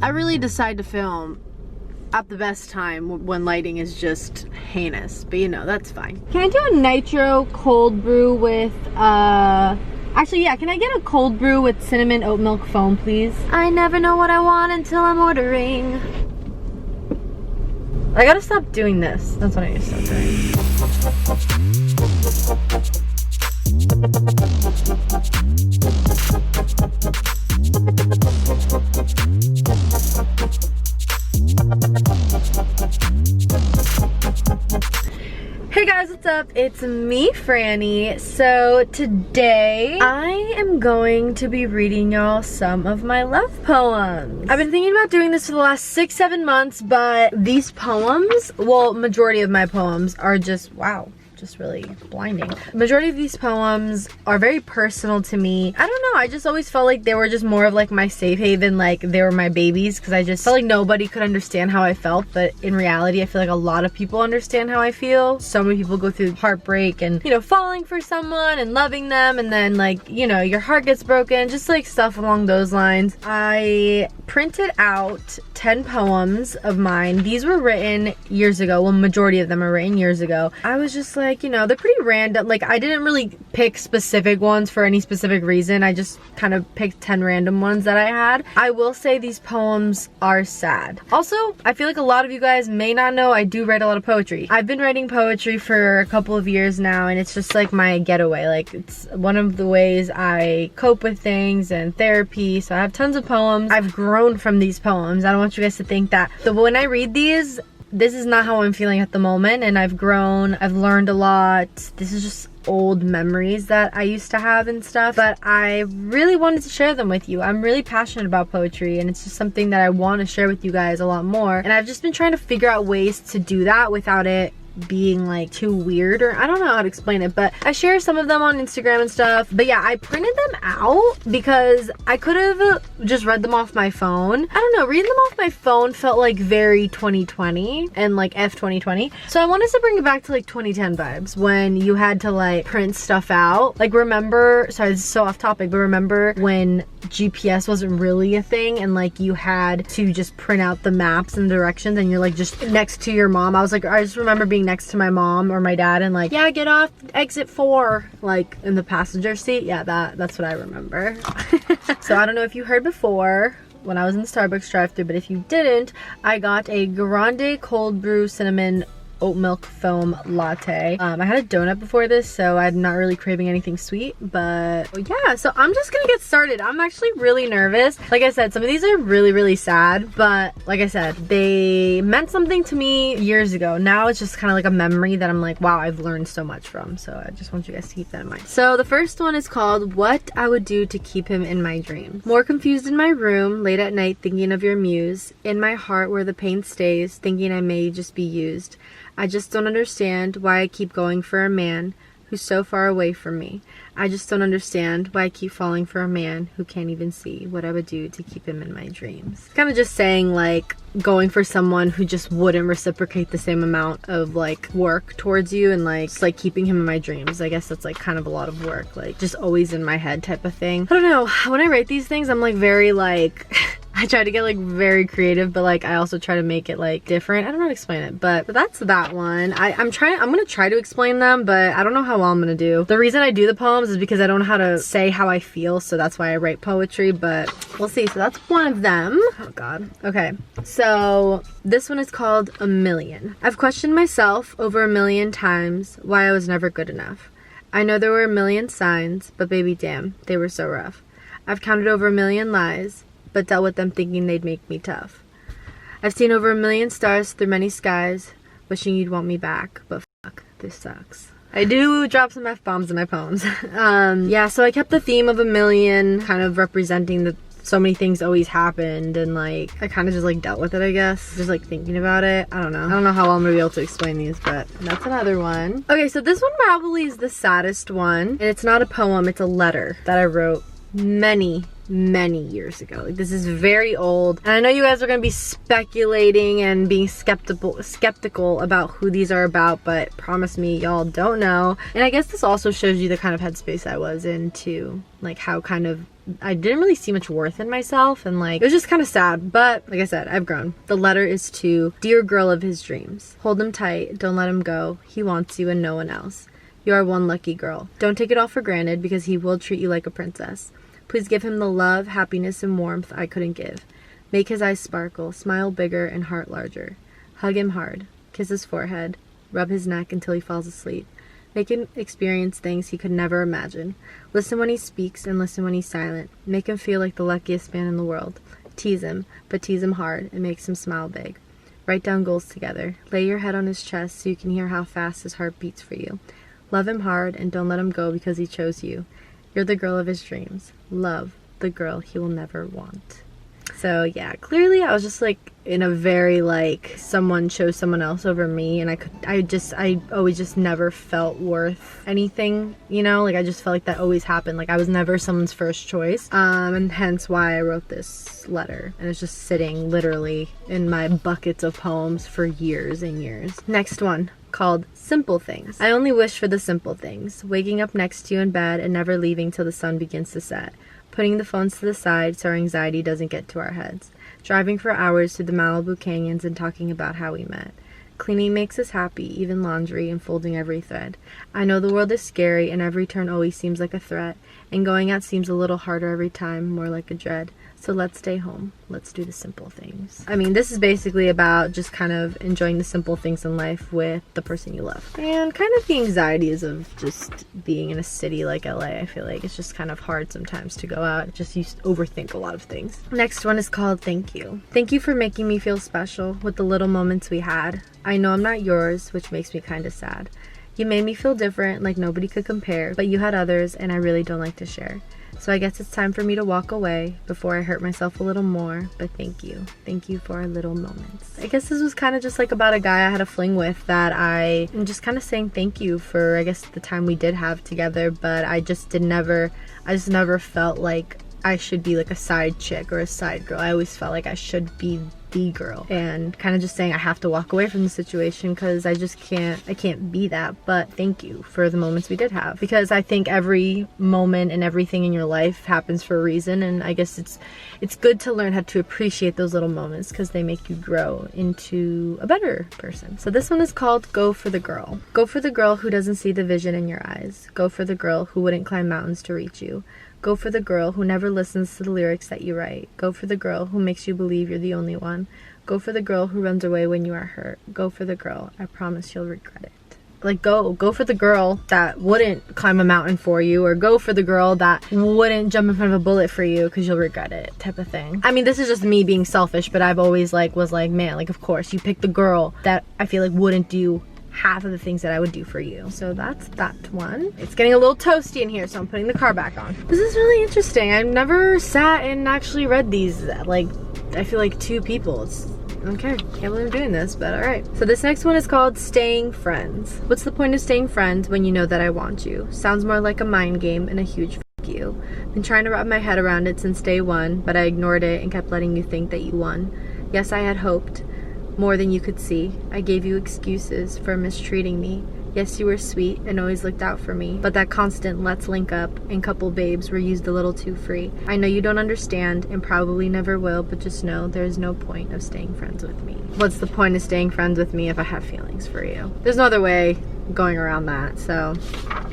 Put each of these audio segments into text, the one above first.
I really decide to film at the best time when lighting is just heinous, but you know, that's fine. Can I do a nitro cold brew with, actually, yeah, can I get a cold brew with cinnamon oat milk foam, please? I never know what I want until I'm ordering. I gotta stop doing this. That's what I need to stop doing. Hey guys, what's up? It's me, Franny. So today I am going to be reading y'all some of my love poems. I've been thinking about doing this for the last 6-7 months, but these poems, well, majority of my poems are just, wow, just really blinding. Majority of these poems are very personal to me. I don't know, I just always felt like they were just more of like my safe haven, like they were my babies, because I just felt like nobody could understand how I felt, but in reality I feel like a lot of people understand how I feel. So many people go through heartbreak and, you know, falling for someone and loving them, and then like, you know, your heart gets broken, just like stuff along those lines. I printed out 10 poems of mine. These were written years ago. Well, majority of them are written years ago. I was just like, you know, they're pretty random. Like, I didn't really pick specific ones for any specific reason. I just kind of picked 10 random ones that I had. I will say these poems are sad. Also, I feel like a lot of you guys may not know I do write a lot of poetry. I've been writing poetry for a couple of years now, and it's just like my getaway. Like, it's one of the ways I cope with things and therapy. So I have tons of poems. I've grown from these poems. I don't want you guys to think that. So when I read these, this is not how I'm feeling at the moment, and I've grown, I've learned a lot. This is just old memories that I used to have and stuff, but I really wanted to share them with you. I'm really passionate about poetry, and it's just something that I want to share with you guys a lot more, and I've just been trying to figure out ways to do that without it being like too weird, or I don't know how to explain it, but I share some of them on Instagram and stuff. But yeah, I printed them out because I could have just read them off my phone. I don't know, reading them off my phone felt like very 2020 and like F 2020. So I wanted to bring it back to like 2010 vibes, when you had to like print stuff out. Like, remember, sorry, this is so off topic, but remember when GPS wasn't really a thing, and like you had to just print out the maps and directions, and you're like just next to your mom. I just remember being next to my mom or my dad and like, yeah, get off exit 4, like in the passenger seat. Yeah, that's what I remember. So I don't know if you heard before when I was in the Starbucks drive-thru, but if you didn't, I got a grande cold brew cinnamon oat milk foam latte. I had a donut before this, so I'm not really craving anything sweet, but yeah, so I'm just gonna get started. I'm actually really nervous. Like I said, some of these are really, really sad, but like I said, they meant something to me years ago. Now it's just kind of like a memory that I'm like, wow, I've learned so much from. So I just want you guys to keep that in mind. So the first one is called What I Would Do to Keep Him in My Dreams. More confused in my room, late at night thinking of your muse. In my heart where the pain stays, thinking I may just be used. I just don't understand why I keep going for a man who's so far away from me. I just don't understand why I keep falling for a man who can't even see what I would do to keep him in my dreams. Kind of just saying like going for someone who just wouldn't reciprocate the same amount of like work towards you, and like just like keeping him in my dreams. I guess that's like kind of a lot of work, like just always in my head type of thing. I don't know, when I write these things I'm like very like I try to get like very creative, but like I also try to make it like different. I don't know how to explain it, but that's that one. I'm gonna try to explain them, but I don't know how well I'm gonna do. The reason I do the poems is because I don't know how to say how I feel, so that's why I write poetry, but we'll see. So that's one of them. Oh god. Okay, so this one is called A Million. I've questioned myself over 1,000,000 times why I was never good enough. I know there were 1,000,000 signs, but baby damn, they were so rough. I've counted over 1,000,000 lies, but dealt with them thinking they'd make me tough. I've seen over 1,000,000 stars through many skies, wishing you'd want me back, but fuck, this sucks. I do drop some F-bombs in my poems. Yeah, so I kept the theme of 1,000,000, kind of representing that so many things always happened, and like I kind of just like dealt with it, I guess, just like thinking about it. I don't know how well I'm gonna be able to explain these, but that's another one. Okay, so this one probably is the saddest one, and it's not a poem, it's a letter that I wrote many many years ago. Like, this is very old. And I know you guys are gonna be speculating and being skeptical about who these are about, but promise me y'all don't know. And I guess this also shows you the kind of headspace I was in too. Like how kind of I didn't really see much worth in myself, and like it was just kind of sad. But like I said, I've grown. The letter is to dear girl of his dreams. Hold him tight, don't let him go. He wants you and no one else. You are one lucky girl. Don't take it all for granted, because he will treat you like a princess. Please give him the love, happiness, and warmth I couldn't give. Make his eyes sparkle, smile bigger, and heart larger. Hug him hard, kiss his forehead, rub his neck until he falls asleep. Make him experience things he could never imagine. Listen when he speaks and listen when he's silent. Make him feel like the luckiest man in the world. Tease him, but tease him hard. It makes him smile big. Write down goals together. Lay your head on his chest so you can hear how fast his heart beats for you. Love him hard and don't let him go because he chose you. You're the girl of his dreams. Love the girl he will never want. So yeah, clearly I was just like in a very like someone chose someone else over me, and I always just never felt worth anything, you know, like I just felt like that always happened. Like I was never someone's first choice, and hence why I wrote this letter, and it's just sitting literally in my buckets of poems for years and years. Next one, called Simple Things. I only wish for the simple things. Waking up next to you in bed and never leaving till the sun begins to set. Putting the phones to the side so our anxiety doesn't get to our heads. Driving for hours through the Malibu canyons and talking about how we met. Cleaning makes us happy, even laundry, and folding every thread. I know the world is scary and every turn always seems like a threat, and going out seems a little harder every time, more like a dread. So let's stay home. Let's do the simple things. I mean, this is basically about just kind of enjoying the simple things in life with the person you love. And kind of the anxieties of just being in a city like LA. I feel like it's just kind of hard sometimes to go out. Just you overthink a lot of things. Next one is called Thank You. Thank you for making me feel special with the little moments we had. I know I'm not yours, which makes me kind of sad. You made me feel different, like nobody could compare, but you had others and I really don't like to share. So I guess it's time for me to walk away before I hurt myself a little more, but thank you. Thank you for our little moments. I guess this was kind of just like about a guy I had a fling with that I am just kind of saying thank you for, I guess, the time we did have together, but I just never felt like I should be like a side chick or a side girl. I always felt like I should be the girl, and kind of just saying I have to walk away from the situation because I can't be that. But thank you for the moments we did have, because I think every moment and everything in your life happens for a reason, and I guess it's good to learn how to appreciate those little moments because they make you grow into a better person. So this one is called Go for the Girl. Go for the girl who doesn't see the vision in your eyes. Go for the girl who wouldn't climb mountains to reach you. Go for the girl who never listens to the lyrics that you write. Go for the girl who makes you believe you're the only one. Go for the girl who runs away when you are hurt. Go for the girl. I promise you'll regret it. Like, go for the girl that wouldn't climb a mountain for you, or go for the girl that wouldn't jump in front of a bullet for you because you'll regret it, type of thing. I mean, this is just me being selfish, but I've always was like, man, like, of course you pick the girl that I feel like wouldn't do half of the things that I would do for you. So that's that one. It's getting a little toasty in here, so I'm putting the car back on. This is really interesting. I've never sat and actually read these. Like, I feel like two people. Okay, can't believe I'm doing this, but alright. So this next one is called Staying Friends. What's the point of staying friends when you know that I want you? Sounds more like a mind game and a huge f*** you. Been trying to wrap my head around it since day one, but I ignored it and kept letting you think that you won. Yes, I had hoped. More than you could see. I gave you excuses for mistreating me. Yes, you were sweet and always looked out for me, but that constant let's link up and couple babes were used a little too free. I know you don't understand and probably never will, but just know there is no point of staying friends with me. What's the point of staying friends with me if I have feelings for you? There's no other way going around that, so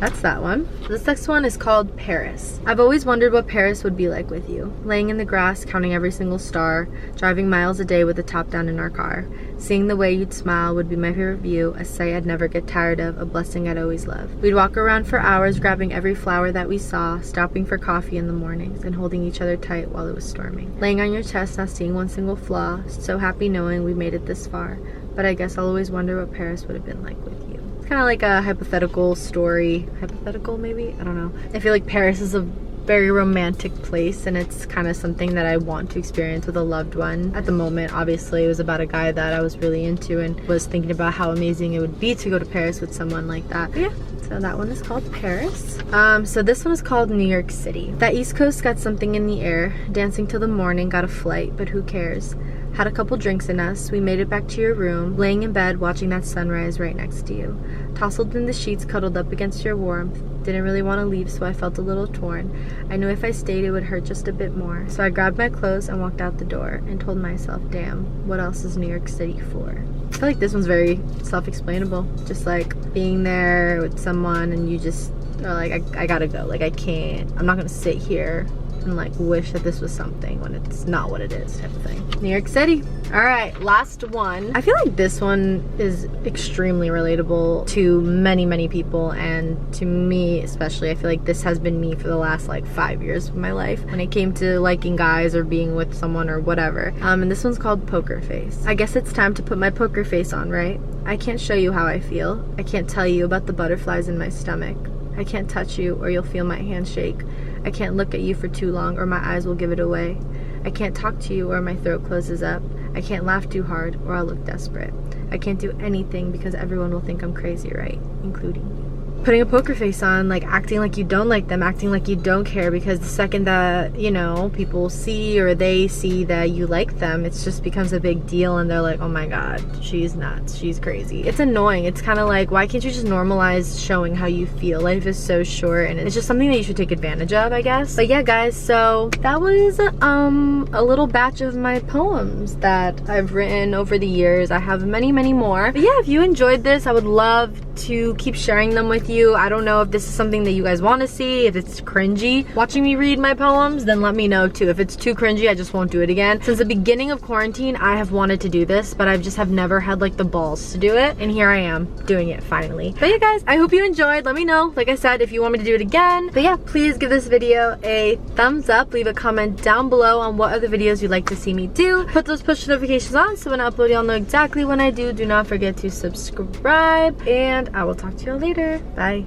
that's that one. This next one is called Paris. I've always wondered what Paris would be like with you. Laying in the grass, counting every single star, driving miles a day with the top down in our car. Seeing the way you'd smile would be my favorite view, a sight I'd never get tired of, a blessing I'd always love. We'd walk around for hours, grabbing every flower that we saw, stopping for coffee in the mornings, and holding each other tight while it was storming. Laying on your chest, not seeing one single flaw, so happy knowing we made it this far. But I guess I'll always wonder what Paris would have been like with you. Kind of like a hypothetical story. Hypothetical, maybe? I don't know. I feel like Paris is a very romantic place, and it's kind of something that I want to experience with a loved one. At the moment, obviously, it was about a guy that I was really into and was thinking about how amazing it would be to go to Paris with someone like that. But yeah, So that one is called Paris. So this one is called New York City. That East Coast got something in the air. Dancing till the morning, got a flight, but who cares? Had a couple drinks in us. We made it back to your room, laying in bed, watching that sunrise right next to you. Tousled in the sheets, cuddled up against your warmth. Didn't really want to leave, so I felt a little torn. I knew if I stayed, it would hurt just a bit more. So I grabbed my clothes and walked out the door and told myself, damn, what else is New York City for? I feel like this one's very self-explainable. Just like being there with someone and you just are like, I gotta go. Like, I can't, I'm not gonna sit here and like wish that this was something when it's not what it is, type of thing. New York City. All right, last one. I feel like this one is extremely relatable to many people, and to me especially. I feel like this has been me for the last like 5 years of my life when it came to liking guys or being with someone or whatever. And this one's called Poker Face. I guess it's time to put my poker face on, right? I can't show you how I feel. I can't tell you about the butterflies in my stomach. I can't touch you or you'll feel my hand shake. I can't look at you for too long or my eyes will give it away. I can't talk to you or my throat closes up. I can't laugh too hard or I'll look desperate. I can't do anything because everyone will think I'm crazy, right? Including you. Putting a poker face on, like acting like you don't like them, acting like you don't care, because the second that, you know, people see or they see that you like them, it just becomes a big deal and they're like, oh my god, she's nuts, she's crazy. It's annoying. It's kind of like, why can't you just normalize showing how you feel? Life is so short and it's just something that you should take advantage of, I guess. But yeah guys, so that was a little batch of my poems that I've written over the years. I have many more. But yeah, if you enjoyed this, I would love to keep sharing them with you. I don't know if this is something that you guys want to see, if it's cringy watching me read my poems, then let me know too. If it's too cringy, I just won't do it again. Since the beginning of quarantine, I have wanted to do this, but I've just have never had like the balls to do it, and here I am doing it finally. But yeah guys, I hope you enjoyed. Let me know, like I said, if you want me to do it again. But yeah, please give this video a thumbs up, leave a comment down below on what other videos you'd like to see me do. Put those push notifications on so when I upload, y'all know exactly when I do. Do not forget to subscribe, and I will talk to y'all later. Bye.